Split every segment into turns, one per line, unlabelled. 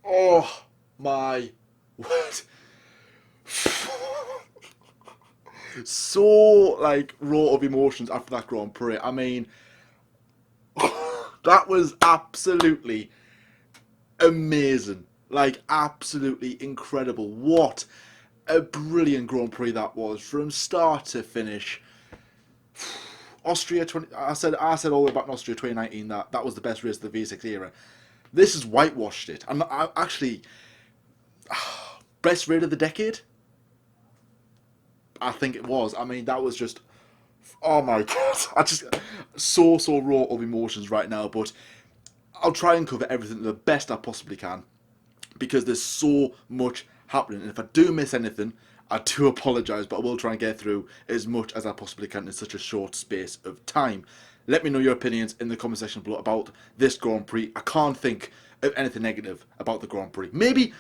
Oh my word. So, like, raw of emotions after that Grand Prix. I mean, that was absolutely amazing. Like, absolutely incredible. What a brilliant Grand Prix that was from start to finish. Austria 20. I said all the way back in Austria 2019 that that was the best race of the V6 era. This has whitewashed it. I actually best race of the decade. I think it was. I mean, that was just oh my god. I just so raw of emotions right now. But I'll try and cover everything the best I possibly can because there's so much happening. And if I do miss anything, I do apologise, but I will try and get through as much as I possibly can in such a short space of time. Let me know your opinions in the comment section below about this Grand Prix. I can't think of anything negative about the Grand Prix. Maybe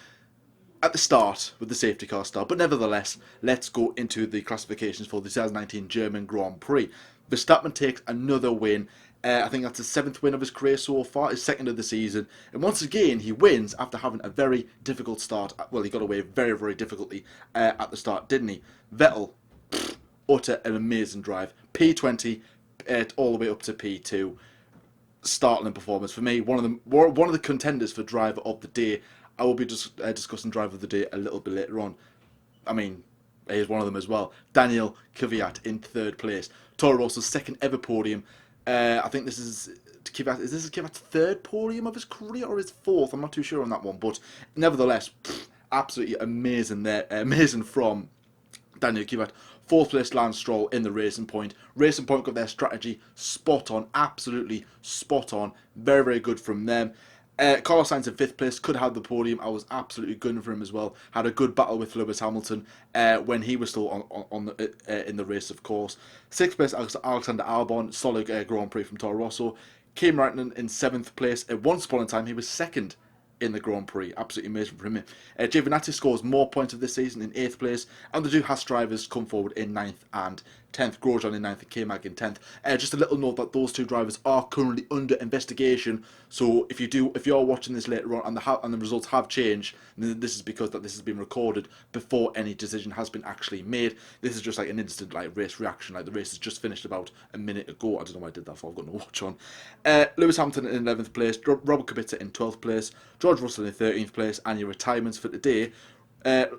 at the start with the safety car start, but nevertheless, let's go into the classifications for the 2019 German Grand Prix. Verstappen takes another win. I think that's the seventh win of his career so far, his second of the season. And once again, he wins after having a very difficult start. Well, he got away very difficultly at the start, didn't he? Vettel, utter an amazing drive. P20 all the way up to P2. Startling performance for me. One of the contenders for driver of the day. I will be just discussing driver of the day a little bit later on. I mean, here's one of them as well. Daniel Kvyat in third place. Toro Rosso's second ever podium. I think this is Kvyat. Is this Kvyat's third podium of his career or his fourth? I'm not too sure on that one, but nevertheless, absolutely amazing there. Amazing from Daniel Kvyat. Fourth place, Lance Stroll in the Racing Point. Racing Point got their strategy spot on, absolutely spot on. Very good from them. Carlos Sainz in fifth place could have the podium. I was absolutely gunning for him as well. Had a good battle with Lewis Hamilton when he was still on the, in the race, of course. Sixth place, Alexander Albon. Solid Grand Prix from Toro Rosso. Kim Raikkonen in seventh place. At once upon a time, he was second in the Grand Prix. Absolutely amazing for him. Giovinazzi scores more points of this season in 8th place, and the two Haas drivers come forward in ninth and 10th. Grosjean in ninth and K-Mag in 10th. Just a little note that those two drivers are currently under investigation, so if you're watching this later on and the results have changed, then this is because that this has been recorded before any decision has been actually made. This is just like an instant like race reaction, like the race has just finished about a minute ago. I don't know why I did that for, I've got no watch on. Lewis Hamilton in 11th place, Robert Kubica in 12th place, George Russell in 13th place, and your retirements for today. Pierre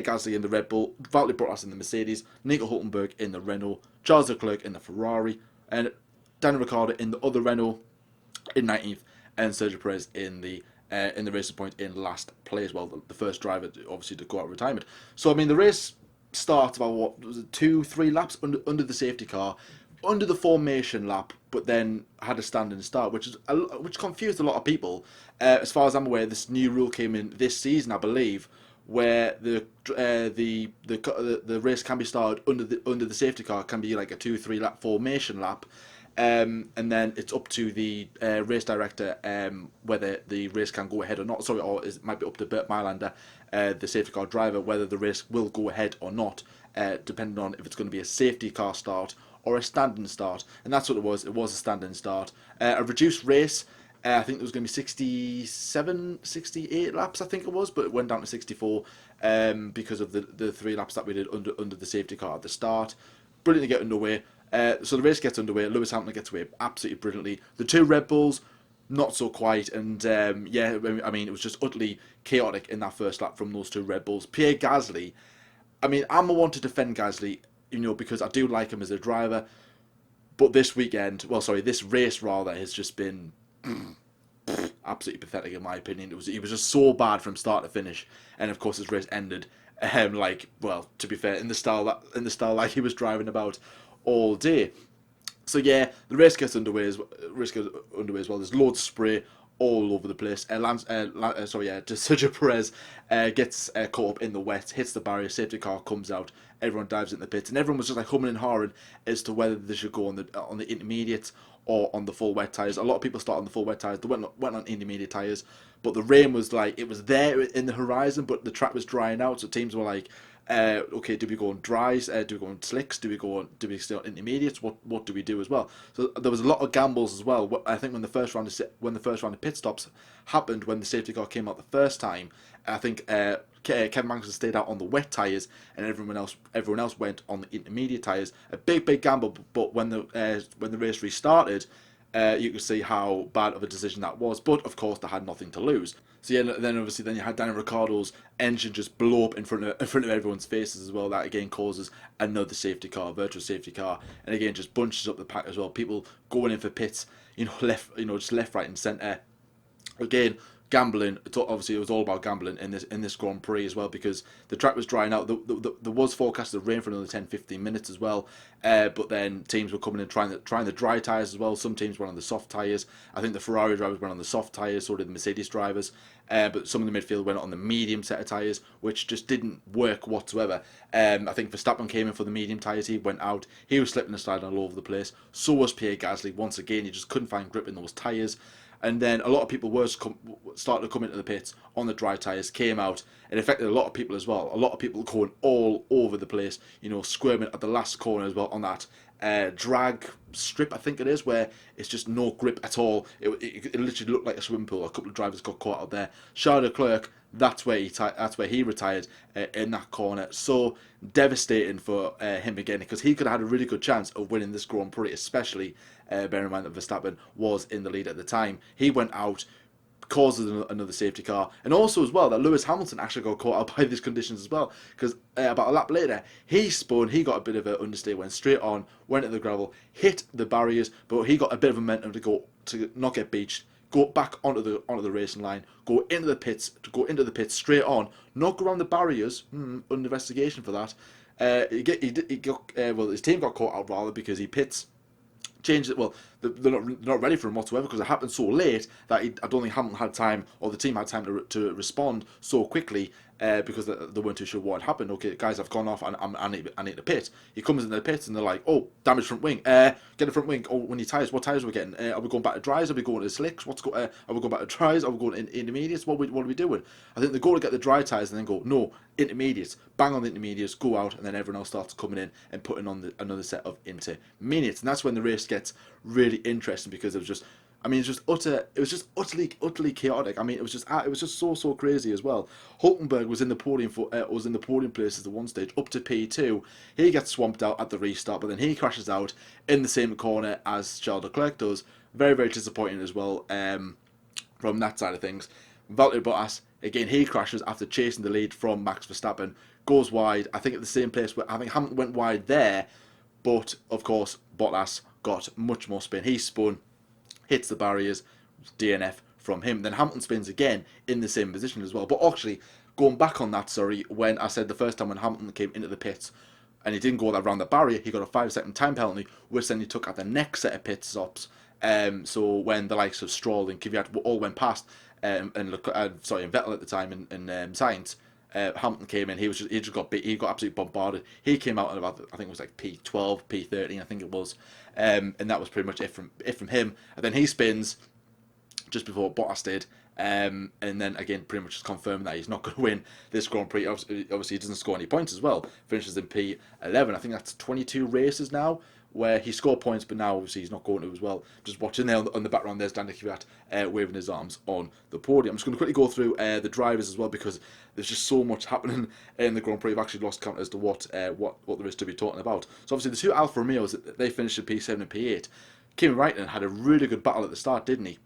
Gasly in the Red Bull, Valtteri Bottas in the Mercedes, Nico Hulkenberg in the Renault, Charles Leclerc in the Ferrari, and Daniel Ricciardo in the other Renault in 19th, and Sergio Perez in the Racing Point in last place. Well, the first driver obviously to go out of retirement. So I mean, the race starts about what was it, 2-3 laps under the safety car, under the formation lap, but then had a standing start, which confused a lot of people. As far as I'm aware, this new rule came in this season, I believe, where the race can be started under the safety car. It can be like a 2-3 lap formation lap, and then it's up to the race director whether the race can go ahead or not. Sorry, or it might be up to Bert Mylander, the safety car driver, whether the race will go ahead or not, depending on if it's going to be a safety car start or a standing start. And that's what it was. It was a standing start. A reduced race. I think there was going to be 67, 68 laps, I think it was, but it went down to 64 because of the 3 laps that we did under the safety car at the start. Brilliant to get underway. So the race gets underway. Lewis Hamilton gets away absolutely brilliantly. The two Red Bulls, not so quite. And yeah, I mean, it was just utterly chaotic in that first lap from those two Red Bulls. Pierre Gasly, I mean, I'm a one to defend Gasly, because I do like him as a driver. But this race rather, has just been absolutely pathetic in my opinion. He was just so bad from start to finish, and of course his race ended to be fair, in the style like he was driving about all day. So yeah, the race gets underway as well. There's loads of spray all over the place. Sergio Perez gets caught up in the wet, hits the barrier, safety car comes out, everyone dives in the pits, and everyone was just like humming and hawing as to whether they should go on the intermediates or on the full wet tyres. A lot of people start on the full wet tyres. They went on intermediate tyres, but the rain was like, it was there in the horizon, but the track was drying out, so teams were like Okay, do we go on dries? Do we go on slicks? Do we stay on intermediates? What do we do as well? So there was a lot of gambles as well. I think when the first round of pit stops happened, when the safety car came out the first time, I think Kevin Magnussen stayed out on the wet tyres, and everyone else went on the intermediate tyres. A big gamble, but when the race restarted, you could see how bad of a decision that was. But of course, they had nothing to lose. So yeah, then you had Daniel Ricciardo's engine just blow up in front of everyone's faces as well. That again causes another safety car, virtual safety car, and again just bunches up the pack as well. People going in for pits, just left, right, and centre. Again, gambling. Obviously, it was all about gambling in this Grand Prix as well, because the track was drying out. There was forecasted rain for another 10-15 minutes as well, but then teams were coming in trying the dry tyres as well. Some teams went on the soft tyres. I think the Ferrari drivers went on the soft tyres, so did the Mercedes drivers. But some of the midfield went on the medium set of tyres, which just didn't work whatsoever. I think Verstappen came in for the medium tyres. He went out. He was slipping and sliding all over the place. So was Pierre Gasly. Once again, he just couldn't find grip in those tyres. And then a lot of people started to come into the pits on the dry tyres, came out. It affected a lot of people as well. A lot of people going all over the place, squirming at the last corner as well on that drag strip, I think it is, where it's just no grip at all. It literally looked like a swimming pool. A couple of drivers got caught out there. Charles Leclerc, that's where he retired in that corner. So devastating for him again, because he could have had a really good chance of winning this Grand Prix, especially bearing in mind that Verstappen was in the lead at the time. He went out, causes another safety car, and also as well that Lewis Hamilton actually got caught out by these conditions as well, because about a lap later he spun, he got a bit of an understeer, went straight on, went at the gravel, hit the barriers, but he got a bit of momentum to not get beached, go back onto the racing line, go into the pits straight on, not go around the barriers. Under investigation for that. His team got caught out rather, because he pits. Changed it. Well, they're not ready for him whatsoever, because it happened so late that I don't think Hamilton had time, or the team had time to respond so quickly, because they weren't too sure what had happened. Okay, guys, I've gone off and I need to pit. He comes into the pits and they're like, oh, damaged front wing. Get the front wing. Oh, when your tyres, what tyres are we getting? Are we going back to dries? Are we going to slicks? Are we going back to dries? Are we going to intermediates? What are we doing? I think they go to get the dry tyres and then go, no, intermediates. Bang on the intermediates, go out, and then everyone else starts coming in and putting on another set of intermediates. And that's when the race gets really interesting, because it was just, utterly chaotic. I mean, it was just so crazy as well. Hulkenberg was in the podium places at one stage, up to P2. He gets swamped out at the restart, but then he crashes out in the same corner as Charles Leclerc does. Very disappointing as well, from that side of things. Valtteri Bottas, again, he crashes after chasing the lead from Max Verstappen, goes wide. I think at the same place where I think Hamilton went wide there, but of course Bottas got much more spin. He spun, hits the barriers, DNF from him. Then Hamilton spins again in the same position as well. But actually, going back on that, when I said the first time when Hamilton came into the pits and he didn't go around the barrier, he got a 5-second time penalty, which then he took at the next set of pit stops. So when the likes of Stroll and Kvyat all went past, and Vettel at the time, and Sainz, Hamilton came in. He just got beat. He got absolutely bombarded. He came out at about, I think it was like P12, P13, I think it was, and that was pretty much it from him. And then he spins just before Bottas did, and then again pretty much just confirming that he's not going to win this Grand Prix. Obviously, he doesn't score any points as well. Finishes in P11. I think that's 22 races now where he scored points, but now obviously he's not going to as well. Just watching there on the background, there's Daniel Kvyat waving his arms on the podium. I'm just going to quickly go through the drivers as well, because there's just so much happening in the Grand Prix. I've actually lost count as to what there is to be talking about. So obviously the two Alfa Romeos, they finished in P7 and P8. Kimi Raikkonen had a really good battle at the start, didn't he?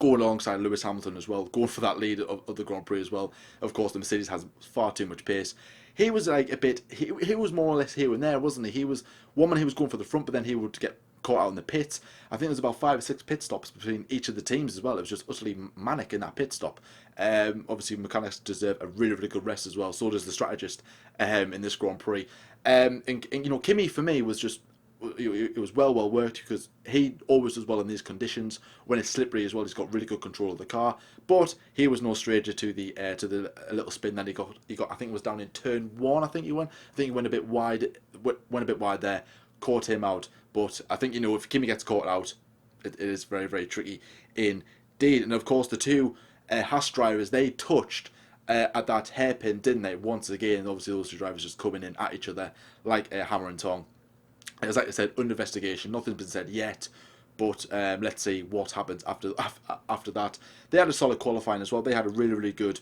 Going alongside Lewis Hamilton as well, going for that lead of the Grand Prix as well. Of course, the Mercedes has far too much pace. He was like he was more or less here and there, wasn't he? He was one man, he was going for the front, but then he would get caught out in the pits. I think there was about 5 or 6 pit stops between each of the teams as well. It was just utterly manic in that pit stop. Obviously, mechanics deserve a really good rest as well. So does the strategist in this Grand Prix. And Kimi for me was just, it was well worked, because he always does well in these conditions. When it's slippery as well, he's got really good control of the car. But he was no stranger to the little spin that he got. I think it was down in turn 1. I think he went a bit wide. Went a bit wide there, caught him out. But I think if Kimi gets caught out, it is very tricky indeed. And of course, the two Haas drivers, they touched at that hairpin, didn't they? Once again, obviously those two drivers just coming in at each other like a hammer and tong. As like I said, under investigation. Nothing's been said yet, but let's see what happens after that. They had a solid qualifying as well. They had a really good,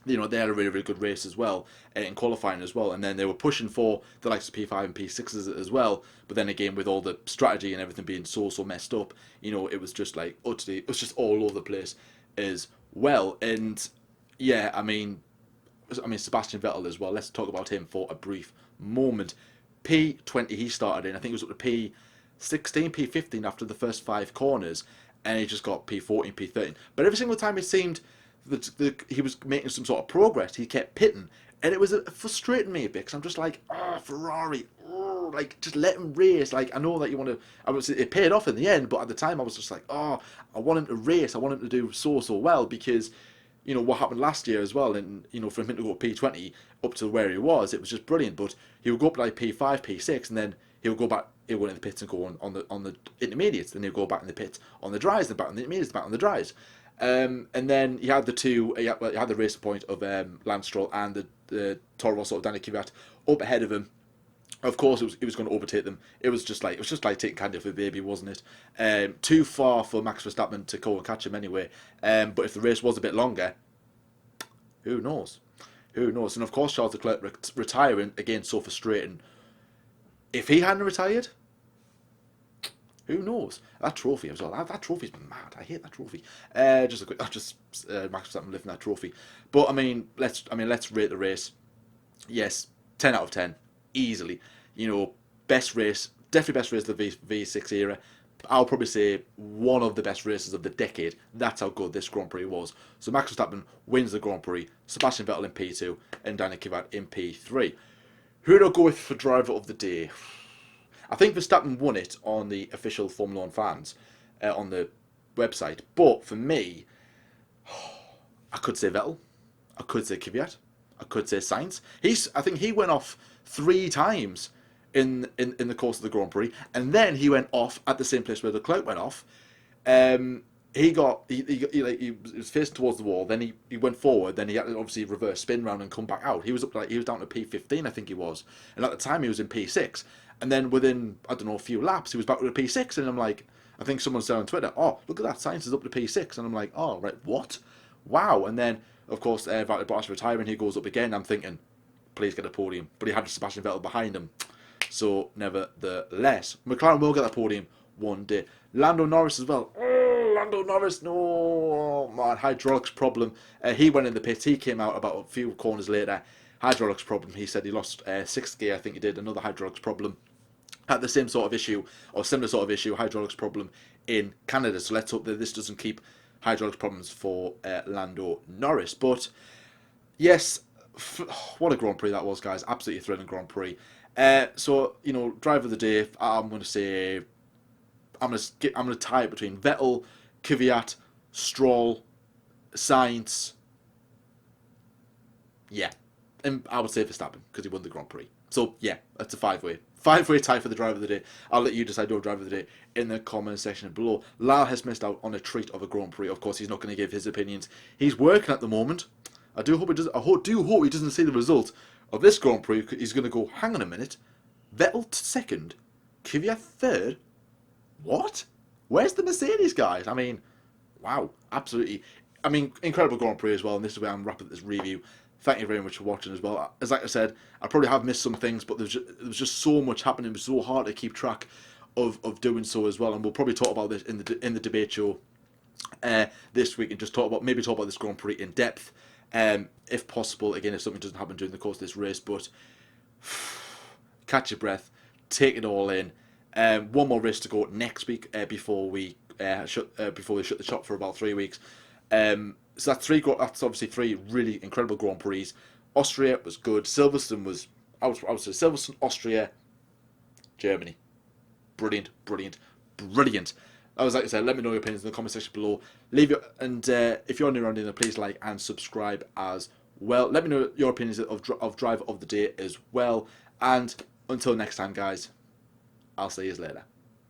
they had a really good race as well in qualifying as well, and then they were pushing for the likes of P5 and P6s as well. But then again, with all the strategy and everything being so messed up, it was just like utterly, it was just all over the place as well. And yeah, Sebastian Vettel as well. Let's talk about him for a brief moment. P20 he started in. I think it was up to P16, P15 after the first 5 corners, and he just got P14, P13. But every single time it seemed that he was making some sort of progress, he kept pitting, and it was frustrating me a bit because I'm just like, Ferrari, like just let him race. Like I know that you want to. It paid off in the end, but at the time I was just like, I want him to race. I want him to do so well because what happened last year as well, and for him to go P20 up to where he was, it was just brilliant. But he would go up like P5, P6, and then he'll go back. He'll go into the pits and go on the intermediates. Then he'll go back in the pits on the dries, then back on the intermediates, back on the dries. And then he had the race point of Lance Stroll and the Toro Rosso of Danny Kvyat up ahead of him. Of course, he was going to overtake them. It was just like taking candy off a baby, wasn't it? Too far for Max Verstappen to go and catch him anyway. But if the race was a bit longer, who knows? Who knows? And of course, Charles Leclerc retiring again, so frustrating. If he hadn't retired, who knows? That trophy as well. That trophy's mad. I hate that trophy. Max Verstappen lifting that trophy. But let's rate the race. Yes, 10 out of 10. Easily, best race, definitely best race of the V6 era. I'll probably say one of the best races of the decade. That's how good this Grand Prix was. So Max Verstappen wins the Grand Prix, Sebastian Vettel in P2, and Danny Kvyat in P3. Who do I go with for driver of the day? I think Verstappen won it on the official Formula 1 fans on the website. But for me, I could say Vettel, I could say Kvyat, I could say Sainz. I think he went off 3 times in the course of the Grand Prix, and then he went off at the same place where Leclerc went off. He was facing towards the wall, then he went forward, then he had to obviously reverse spin round and come back out. He was down to P15, I think he was, and at the time he was in P6, and then within a few laps he was back to P6, and I'm like, I think someone said on Twitter, look at that, Sainz is up to P6, and I'm like, right, what? Wow. And then of course Valtteri Bottas retiring, he goes up again. I'm thinking, please get a podium, but he had Sebastian Vettel behind him. So nevertheless, McLaren will get that podium one day. Lando Norris as well. Lando Norris, no, man, hydraulics problem. He went in the pits. He came out about a few corners later. Hydraulics problem. He said he lost 6th gear. I think he did. Another hydraulics problem. Had the same sort of issue or similar sort of issue, hydraulics problem in Canada. So let's hope that this doesn't keep hydraulics problems for Lando Norris. But yes, what a Grand Prix that was, guys. Absolutely thrilling Grand Prix. So, driver of the day, I'm going to say, I'm going to tie it between Vettel, Kvyat, Stroll, Sainz. Yeah. And I would say Verstappen, because he won the Grand Prix. So, yeah, that's a 5-way. 5-way tie for the driver of the day. I'll let you decide your driver of the day in the comment section below. Lyle has missed out on a treat of a Grand Prix. Of course, he's not going to give his opinions. He's working at the moment. I do hope he doesn't see the result of this Grand Prix. He's going to go, hang on a minute, Vettel 2nd, Kvyat 3rd. What? Where's the Mercedes guys? Wow, absolutely. Incredible Grand Prix as well. And this is where I'm wrapping this review. Thank you very much for watching as well. As like I said, I probably have missed some things, but there was just so much happening. It was so hard to keep track of doing so as well. And we'll probably talk about this in the debate show this week, and just talk about this Grand Prix in depth, if possible. Again, if something doesn't happen during the course of this race, but catch your breath, take it all in. One more race to go next week before we shut the shop for about 3 weeks. So that's obviously 3 really incredible Grand Prix. Austria was good. Silverstone was, I would say Silverstone, Austria, Germany. Brilliant. Like I said, let me know your opinions in the comment section below. If you're new around here, please like and subscribe as well. Let me know your opinions of driver of the day as well. And until next time, guys, I'll see you later.